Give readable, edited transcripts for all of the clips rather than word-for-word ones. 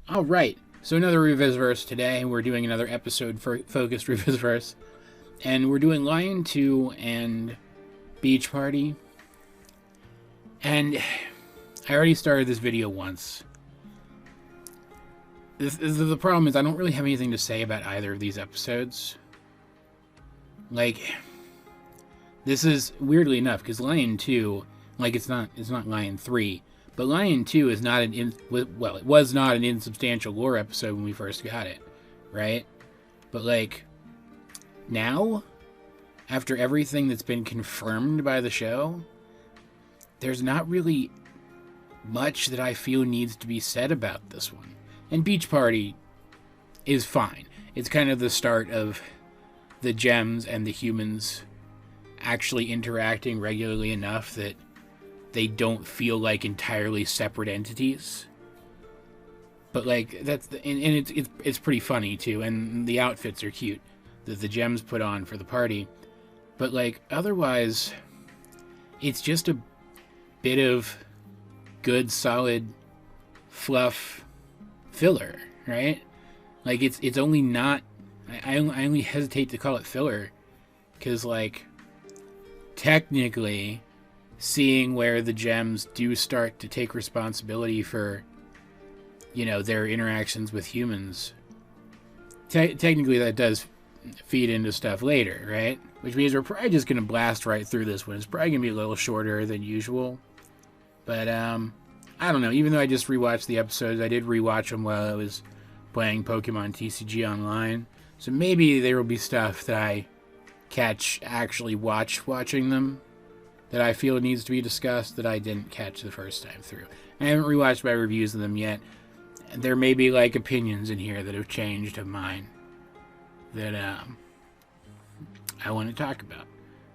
All right, so another Revisi-Verse today. We're doing another episode for focused Revisi-Verse, and we're doing Lion 2 and Beach Party. And I already started this video once. The problem is I don't really have anything to say about either of these episodes. Like, this is weirdly enough because Lion 2, like it's not Lion 3. But Lion 2 is not it was not an insubstantial lore episode when we first got it, right? But, like, now, after everything that's been confirmed by the show, there's not really much that I feel needs to be said about this one. And Beach Party is fine. It's kind of the start of the gems and the humans actually interacting regularly enough that they don't feel like entirely separate entities. But like that's and it's pretty funny too, and the outfits are cute that the gems put on for the party. But like otherwise, it's just a bit of good solid fluff filler, right? Like it's only not. I only hesitate to call it filler because like technically, seeing where the gems do start to take responsibility for, you know, their interactions with humans, technically that does feed into stuff later, right? Which means we're probably just going to blast right through this one. It's probably going to be a little shorter than usual. But, I don't know. Even though I just rewatched the episodes, I did rewatch them while I was playing Pokemon TCG Online. So maybe there will be stuff that I catch actually watching them that I feel needs to be discussed that I didn't catch the first time through. I haven't rewatched my reviews of them yet. There may be like opinions in here that have changed of mine that I want to talk about.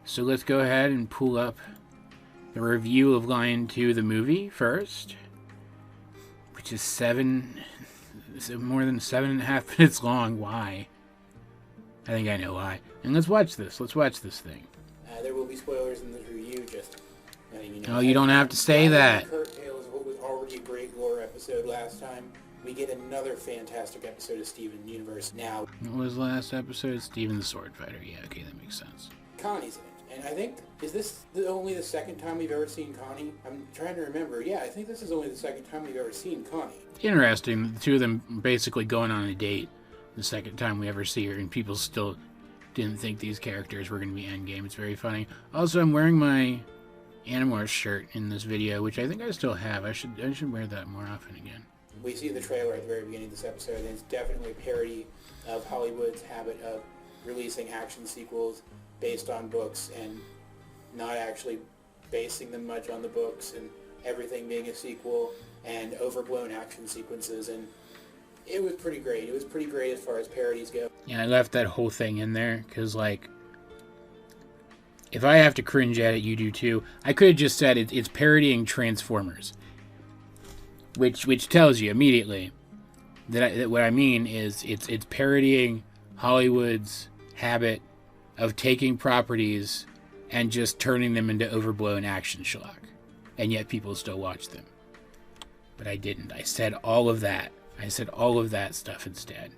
So let's go ahead and pull up the review of Lion 2 the movie first, which is more than 7.5 minutes long. Why? I think I know why. And let's watch this. Let's watch this thing. There will be spoilers in this review, just letting you know. Oh, you don't have to say that. Curtails of what was already a great lore episode last time. We get another fantastic episode of Steven Universe now. What was the last episode? Steven the Sword Fighter. Yeah, okay, that makes sense. Connie's in it. And I think, is this only the second time we've ever seen Connie? I'm trying to remember. Yeah, I think this is only the second time we've ever seen Connie. Interesting. The two of them basically going on a date the second time we ever see her, and people still didn't think these characters were going to be endgame. It's very funny. Also, I'm wearing my Animorphs shirt in this video, which I think I still have. I should wear that more often again. We see the trailer at the very beginning of this episode, and it's definitely a parody of Hollywood's habit of releasing action sequels based on books and not actually basing them much on the books, and everything being a sequel and overblown action sequences. And it was pretty great. It was pretty great as far as parodies go. Yeah, I left that whole thing in there because, like, if I have to cringe at it, you do too. I could have just said it's parodying Transformers, which tells you immediately that what I mean is it's parodying Hollywood's habit of taking properties and just turning them into overblown action schlock, and yet people still watch them. But I didn't. I said all of that. I said all of that stuff instead.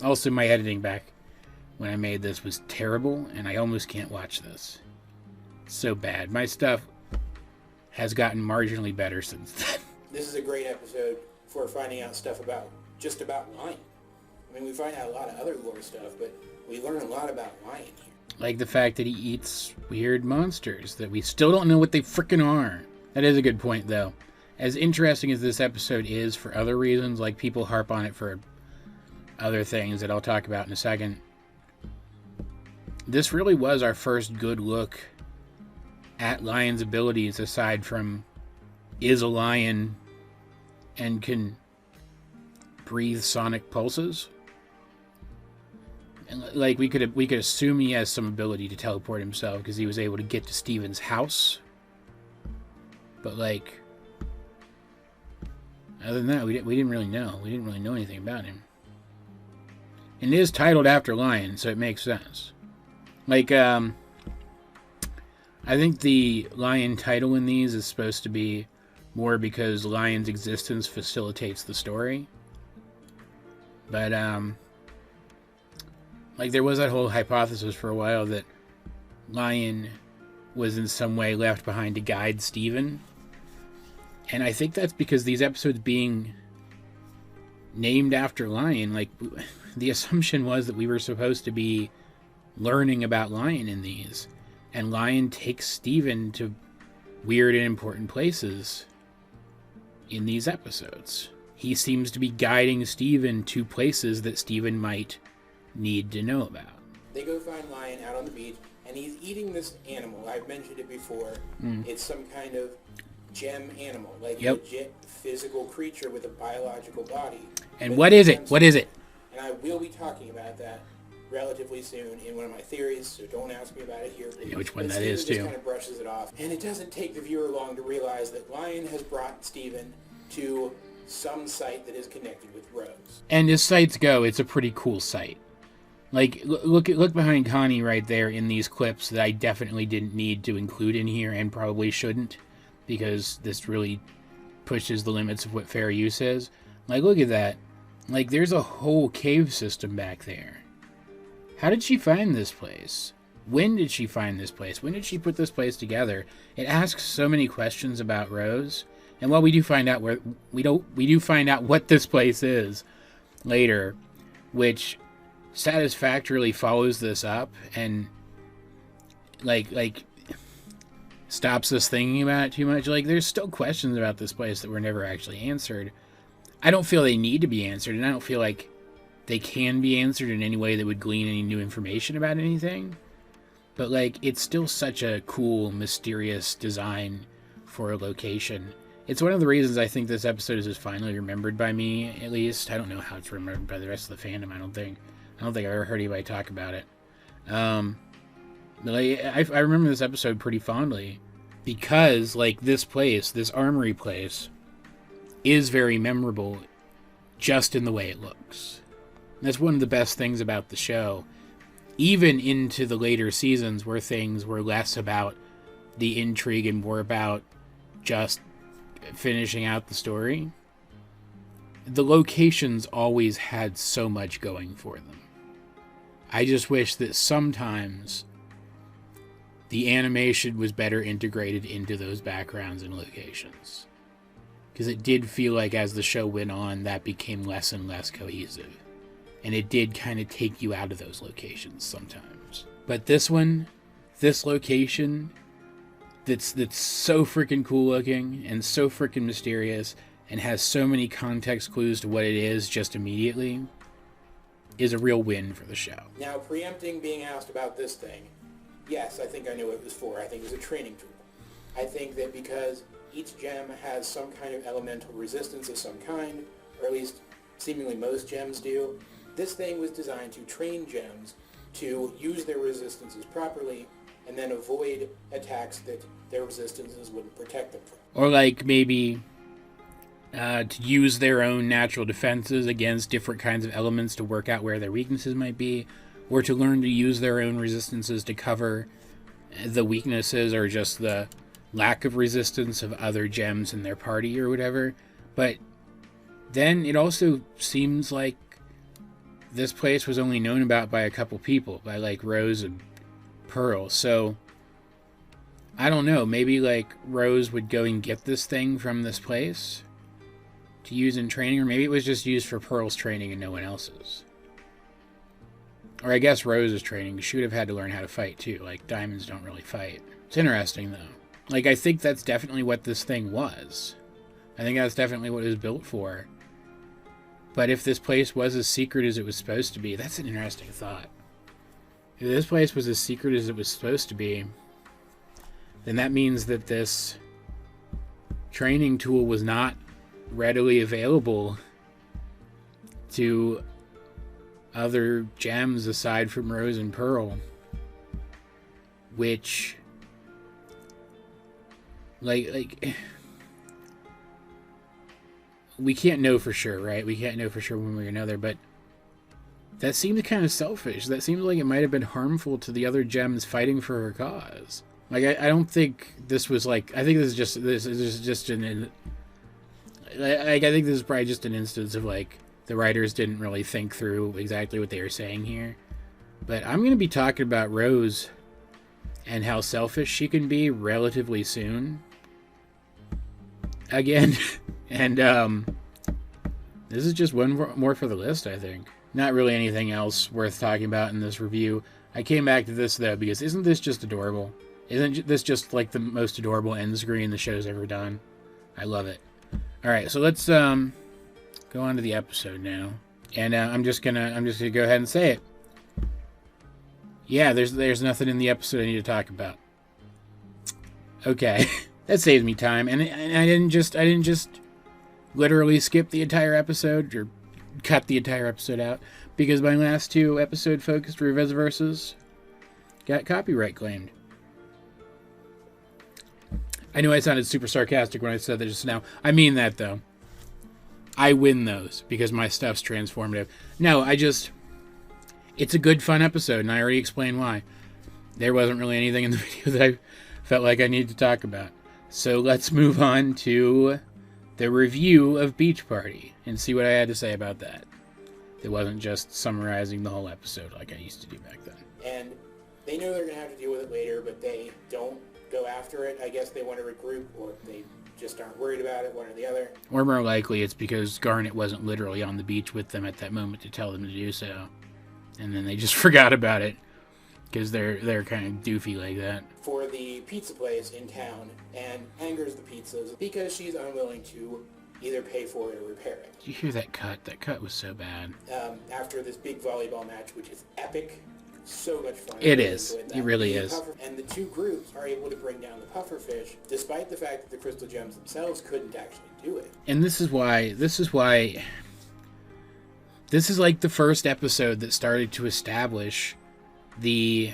Also, my editing back when I made this was terrible, and I almost can't watch this. It's so bad. My stuff has gotten marginally better since then. This is a great episode for finding out stuff about Lion. I mean, we find out a lot of other lore stuff, but we learn a lot about Lion here. Like the fact that he eats weird monsters that we still don't know what they frickin' are. That is a good point, though. As interesting as this episode is for other reasons, like people harp on it for other things that I'll talk about in a second, this really was our first good look at Lion's abilities, aside from is a lion and can breathe sonic pulses. And like we could assume he has some ability to teleport himself because he was able to get to Steven's house. But like, other than that, we didn't really know. We didn't really know anything about him. And it is titled after Lion, so it makes sense. Like, I think the Lion title in these is supposed to be more because Lion's existence facilitates the story. But, like, there was that whole hypothesis for a while that Lion was in some way left behind to guide Steven. And I think that's because these episodes being named after Lion, like, the assumption was that we were supposed to be learning about Lion in these. And Lion takes Steven to weird and important places in these episodes. He seems to be guiding Steven to places that Steven might need to know about. They go find Lion out on the beach, and he's eating this animal. I've mentioned it before. It's some kind of gem animal, like a legit physical creature with a biological body. And what is it? What is it? And I will be talking about that relatively soon in one of my theories, so don't ask me about it here. Yeah, which one that is, too. Just kind of brushes it off. And it doesn't take the viewer long to realize that Lion has brought Steven to some site that is connected with Rose. And as sites go, it's a pretty cool site. Like, look behind Connie right there in these clips that I definitely didn't need to include in here and probably shouldn't, because this really pushes the limits of what fair use is. Like, look at that. Like, there's a whole cave system back there. How did she find this place? When did she find this place? When did she put this place together? It asks so many questions about Rose. And while we do find out we do find out what this place is later, which satisfactorily follows this up and like stops us thinking about it too much. Like, there's still questions about this place that were never actually answered. I don't feel they need to be answered, and I don't feel like they can be answered in any way that would glean any new information about anything. But, like, it's still such a cool, mysterious design for a location. It's one of the reasons I think this episode is just finally remembered by me, at least. I don't know how it's remembered by the rest of the fandom, I don't think I've ever heard anybody talk about it. But, like, I remember this episode pretty fondly because, like, this place, this armory place, is very memorable just in the way it looks. That's one of the best things about the show. Even into the later seasons where things were less about the intrigue and more about just finishing out the story, the locations always had so much going for them. I just wish that sometimes the animation was better integrated into those backgrounds and locations. Because it did feel like as the show went on, that became less and less cohesive. And it did kind of take you out of those locations sometimes. But this one, this location, that's so freaking cool looking and so freaking mysterious and has so many context clues to what it is just immediately, is a real win for the show. Now, preempting being asked about this thing, yes, I think I knew what it was for. I think it was a training tool. I think that because each gem has some kind of elemental resistance of some kind, or at least seemingly most gems do, this thing was designed to train gems to use their resistances properly and then avoid attacks that their resistances wouldn't protect them from. Or like maybe to use their own natural defenses against different kinds of elements to work out where their weaknesses might be, or to learn to use their own resistances to cover the weaknesses or just the lack of resistance of other gems in their party or whatever. But then it also seems like this place was only known about by a couple people, by like Rose and Pearl. So I don't know, maybe like Rose would go and get this thing from this place to use in training, or maybe it was just used for Pearl's training and no one else's. Or I guess Rose's training, she would have had to learn how to fight too. Like, diamonds don't really fight. It's interesting though. Like, I think that's definitely what this thing was. I think that's definitely what it was built for. But if this place was as secret as it was supposed to be, that's an interesting thought. If this place was as secret as it was supposed to be, then that means that this training tool was not readily available to other gems aside from Rose and Pearl. Which, like we can't know for sure, right? We can't know for sure one way or another, but that seems kind of selfish. That seems like it might have been harmful to the other gems fighting for her cause. Like, I don't think this was like, I think this is just an I think this is probably just an instance of, like, the writers didn't really think through exactly what they were saying here. But I'm going to be talking about Rose and how selfish she can be relatively soon. Again. And, this is just one more for the list, I think. Not really anything else worth talking about in this review. I came back to this, though, because isn't this just adorable? Isn't this just, like, the most adorable end screen the show's ever done? I love it. Alright, so let's, go on to the episode now. And, I'm just gonna go ahead and say it. Yeah, there's nothing in the episode I need to talk about. Okay. That saves me time. And I didn't just literally skip the entire episode, or cut the entire episode out, because my last two episode-focused Revisi-Verses got copyright claimed. I know I sounded super sarcastic when I said that just now. I mean that, though. I win those, because my stuff's transformative. No, it's a good, fun episode, and I already explained why. There wasn't really anything in the video that I felt like I needed to talk about. So let's move on to the review of Beach Party and see what I had to say about that. It wasn't just summarizing the whole episode like I used to do back then. And they know they're going to have to deal with it later, but they don't go after it. I guess they want to regroup, or they just aren't worried about it, one or the other. Or more likely it's because Garnet wasn't literally on the beach with them at that moment to tell them to do so. And then they just forgot about it, because they're kind of doofy like that. For the pizza place in town, and angers the pizzas because she's unwilling to either pay for it or repair it. Did you hear that cut? That cut was so bad. After this big volleyball match, which is epic, so much fun. It is. It really is. And the two groups are able to bring down the pufferfish, despite the fact that the crystal gems themselves couldn't actually do it. And this is like the first episode that started to establish the,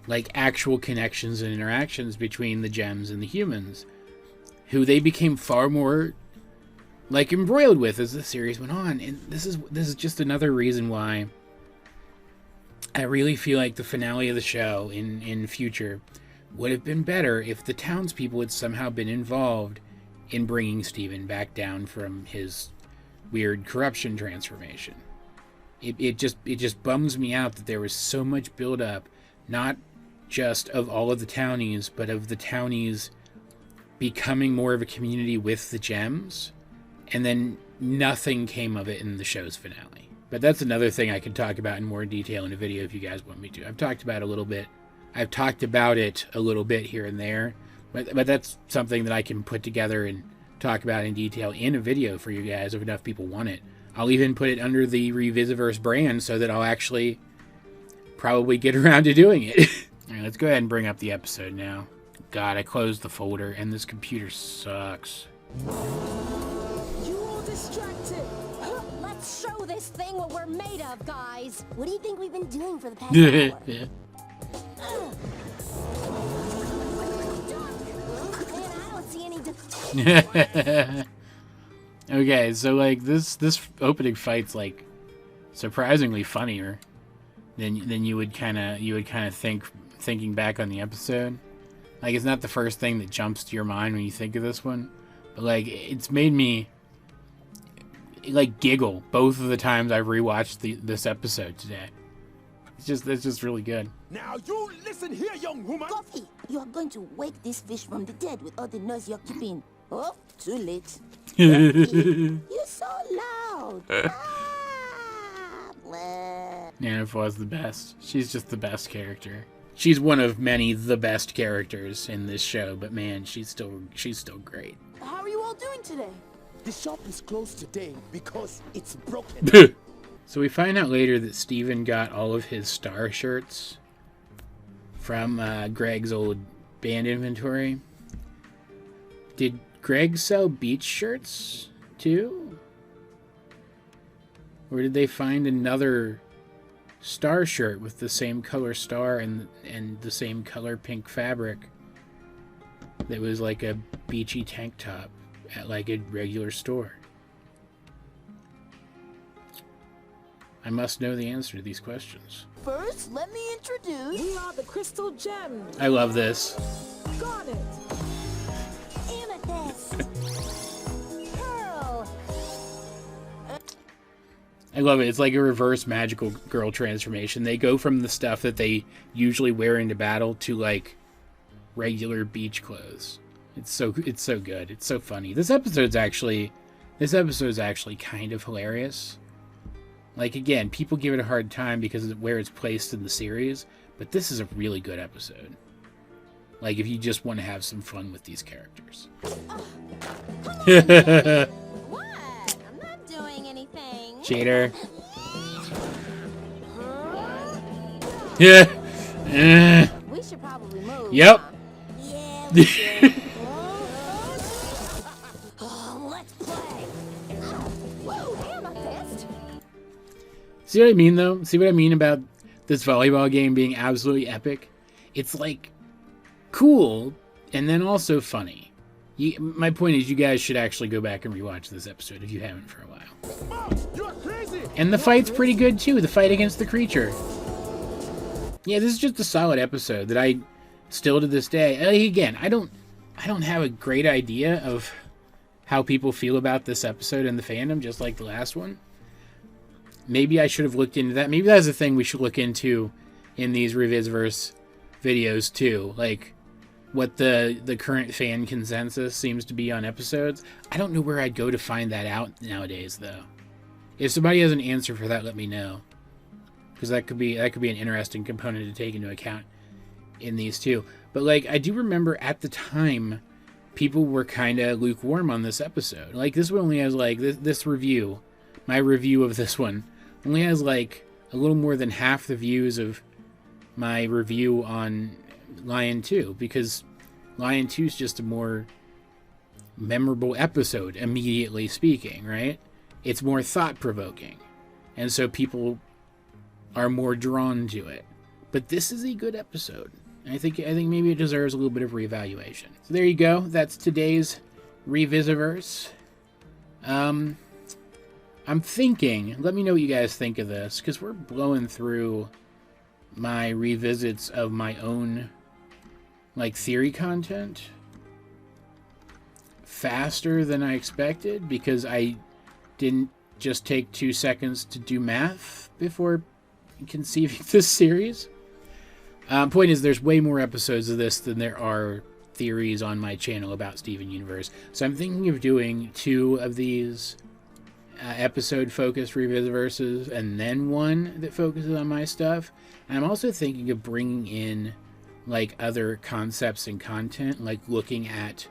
like, actual connections and interactions between the gems and the humans, who they became far more, like, embroiled with as the series went on. And this is just another reason why I really feel like the finale of the show in future would have been better if the townspeople had somehow been involved in bringing Steven back down from his weird corruption transformation. It just bums me out that there was so much build-up, not just of all of the townies, but of the townies becoming more of a community with the gems, and then nothing came of it in the show's finale. But that's another thing I can talk about in more detail in a video if you guys want me to. I've talked about it a little bit here and there, but that's something that I can put together and talk about in detail in a video for you guys if enough people want it. I'll even put it under the Revisi-Verse brand so that I'll actually probably get around to doing it. All right, let's go ahead and bring up the episode now. God, I closed the folder, and this computer sucks. You all distracted. Let's show this thing what we're made of, guys. What do you think we've been doing for the past hour? Man, I don't see any Okay, so, like, this opening fight's, like, surprisingly funnier than you would kind of thinking back on the episode. Like, it's not the first thing that jumps to your mind when you think of this one, but, like, it's made me, like, giggle both of the times I've rewatched this episode today. It's just really good. Now you listen here, young woman. Coffee, you are going to wake this fish from the dead with all the noise you're keeping. Oh, too late. You're so loud. Nanafor's the best. She's just the best character. She's one of many the best characters in this show, but man, she's still great. How are you all doing today? The shop is closed today because it's broken. So we find out later that Steven got all of his star shirts from Greg's old band inventory. Did Greg sell beach shirts too? Or did they find another star shirt with the same color star and the same color pink fabric that was like a beachy tank top at like a regular store? I must know the answer to these questions. First, let me introduce... We are the Crystal Gems. I love this. Garnet. Amethyst. I love it. It's like a reverse magical girl transformation. They go from the stuff that they usually wear into battle to like regular beach clothes. It's so good. It's so funny. This episode's actually kind of hilarious. Like, again, people give it a hard time because of where it's placed in the series, but this is a really good episode. Like, if you just want to have some fun with these characters. What? I'm not doing anything. Cheater. Yeah. We should probably move. Yep. Huh? Yeah, we should. Let's play. Whoa, damn, I fist. See what I mean, though? See what I mean about this volleyball game being absolutely epic? It's, like, cool, and then also funny. My point is, you guys should actually go back and rewatch this episode if you haven't for a while. You're crazy. And the fight's pretty good, too. The fight against the creature. Yeah, this is just a solid episode that I still to this day... Again, I don't have a great idea of how people feel about this episode in the fandom, just like the last one. Maybe I should have looked into that. Maybe that's a thing we should look into in these Revisi-Verse videos, too. Like, what the current fan consensus seems to be on episodes. I don't know where I'd go to find that out nowadays, though. If somebody has an answer for that, let me know. Because that could be an interesting component to take into account in these two. But, like, I do remember at the time, people were kind of lukewarm on this episode. Like, this one only has, like, this review, my review of this one, only has, like, a little more than half the views of my review on Lion 2, because Lion 2 is just a more memorable episode, immediately speaking, right? It's more thought-provoking, and so people are more drawn to it. But this is a good episode. I think maybe it deserves a little bit of reevaluation. So there you go. That's today's Revisi-Verse. I'm thinking, let me know what you guys think of this, because we're blowing through my revisits of my own, like, theory content faster than I expected, because I didn't just take 2 seconds to do math before conceiving this series. Point is, there's way more episodes of this than there are theories on my channel about Steven Universe. So I'm thinking of doing 2 of these episode-focused Revisi-Verses, and then one that focuses on my stuff. And I'm also thinking of bringing in, like, other concepts and content, like looking at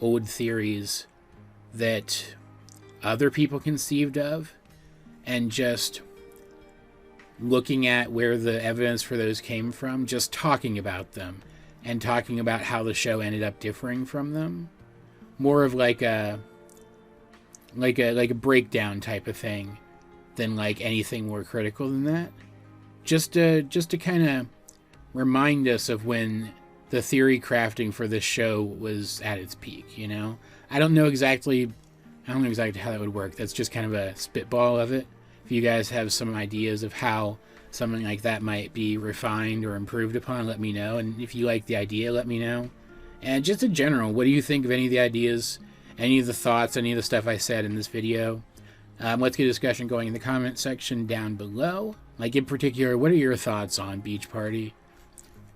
old theories that other people conceived of, and just looking at where the evidence for those came from, just talking about them, and talking about how the show ended up differing from them. More of like a breakdown type of thing than like anything more critical than that. Just to kind of remind us of when the theory crafting for this show was at its peak, you know? I don't know exactly how that would work. That's just kind of a spitball of it. If you guys have some ideas of how something like that might be refined or improved upon, let me know. And if you like the idea, let me know. And just in general, what do you think of any of the ideas, any of the thoughts, any of the stuff I said in this video? Let's get a discussion going in the comment section down below. Like, in particular, what are your thoughts on Beach Party?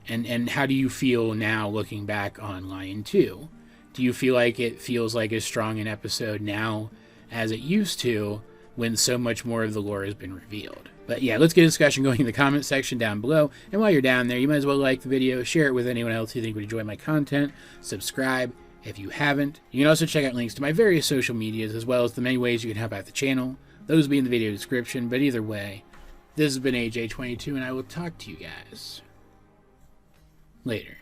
And how do you feel now looking back on Lion 2? Do you feel like it feels like as strong an episode now as it used to, when so much more of the lore has been revealed? But yeah, let's get a discussion going in the comment section down below. And while you're down there, you might as well like the video, share it with anyone else you think would enjoy my content, subscribe if you haven't. You can also check out links to my various social medias, as well as the many ways you can help out the channel. Those will be in the video description, but either way, this has been AJ22, and I will talk to you guys later.